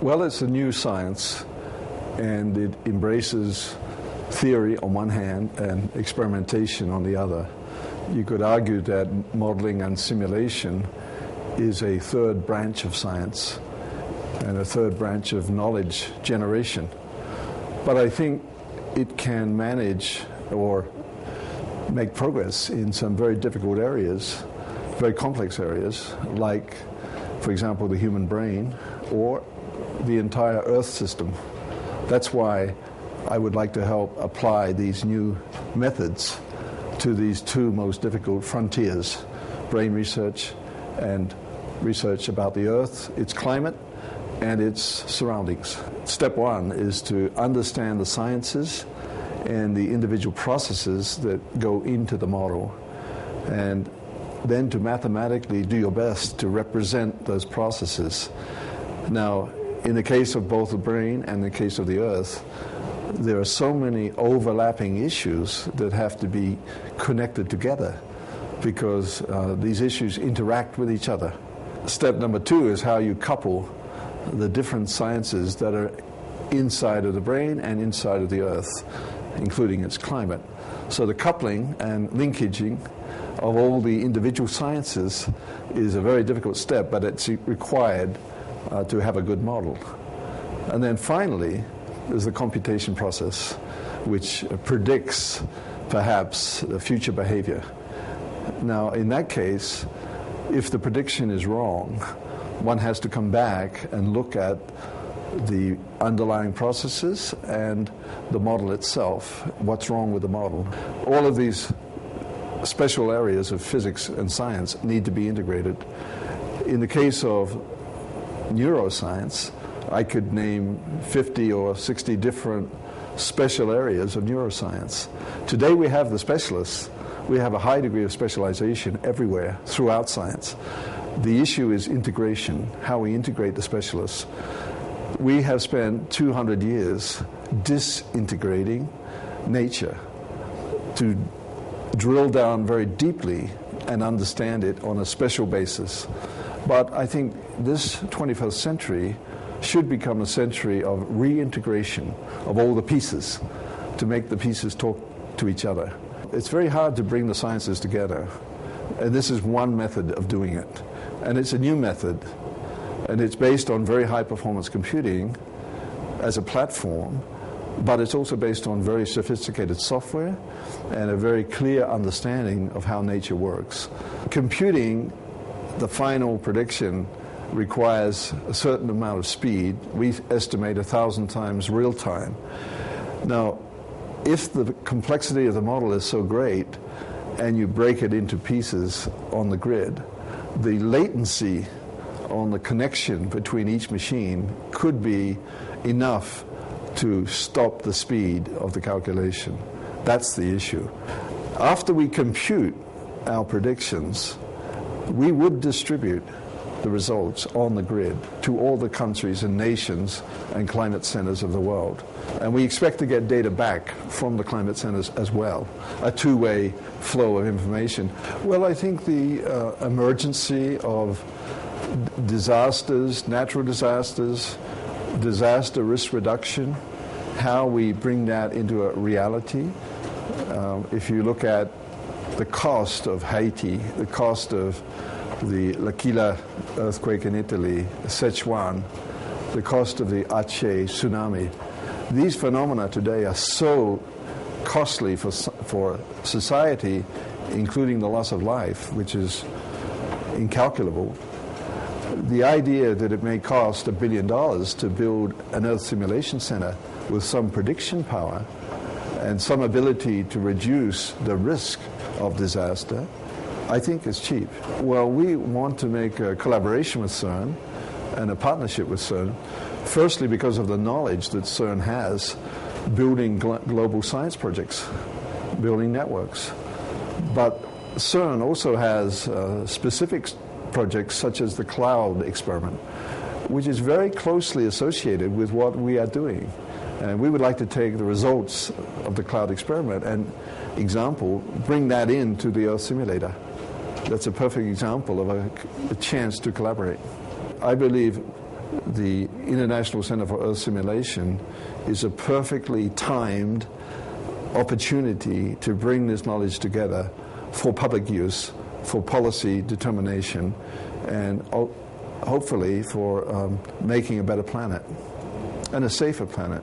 Well, it's a new science, and it embraces theory on one hand and experimentation on the other. You could argue that modeling and simulation is a third branch of science and a third branch of knowledge generation. But I think it can manage or make progress in some very difficult areas, very complex areas, like, for example, the human brain or the entire Earth system. That's why I would like to help apply these new methods to these two most difficult frontiers, brain research and research about the Earth, its climate, and its surroundings. Step one is to understand the sciences and the individual processes that go into the model, and then to mathematically do your best to represent those processes. Now, in the case of both the brain and the case of the Earth, there are so many overlapping issues that have to be connected together because these issues interact with each other. Step number two is how you couple the different sciences that are inside of the brain and inside of the Earth, including its climate. So the coupling and linkaging of all the individual sciences is a very difficult step, but it's required to have a good model. And then finally, there's the computation process, which predicts perhaps the future behavior. Now, in that case, if the prediction is wrong, one has to come back and look at the underlying processes and the model itself. What's wrong with the model? All of these special areas of physics and science need to be integrated. In the case of neuroscience, I could name 50 or 60 different special areas of neuroscience. Today we have the specialists. We have a high degree of specialization everywhere throughout science. The issue is integration, how we integrate the specialists. We have spent 200 years disintegrating nature to drill down very deeply and understand it on a special basis. But I think this 21st century should become a century of reintegration of all the pieces to make the pieces talk to each other. It's very hard to bring the sciences together, and this is one method of doing it. And it's a new method, and it's based on very high performance computing as a platform, but it's also based on very sophisticated software and a very clear understanding of how nature works. Computing the final prediction requires a certain amount of speed. We estimate 1,000 times real time. Now, if the complexity of the model is so great and you break it into pieces on the grid, the latency on the connection between each machine could be enough to stop the speed of the calculation. That's the issue. After we compute our predictions, we would distribute the results on the grid to all the countries and nations and climate centers of the world. And we expect to get data back from the climate centers as well, a two-way flow of information. Well, I think the emergency of disasters, natural disasters, disaster risk reduction, how we bring that into a reality. If you look at the cost of Haiti, the cost of the L'Aquila earthquake in Italy, Sichuan, the cost of the Aceh tsunami, these phenomena today are so costly for society, including the loss of life, which is incalculable. The idea that it may cost $1 billion to build an Earth simulation center with some prediction power and some ability to reduce the risk of disaster, I think is cheap. Well, we want to make a collaboration with CERN and a partnership with CERN, firstly because of the knowledge that CERN has building global science projects, building networks. But CERN also has specific projects such as the cloud experiment, which is very closely associated with what we are doing. And we would like to take the results of the cloud experiment and bring that into the Earth simulator. That's a perfect example of a chance to collaborate. I believe the International Center for Earth Simulation is a perfectly timed opportunity to bring this knowledge together for public use, for policy determination, and hopefully for making a better planet and a safer planet.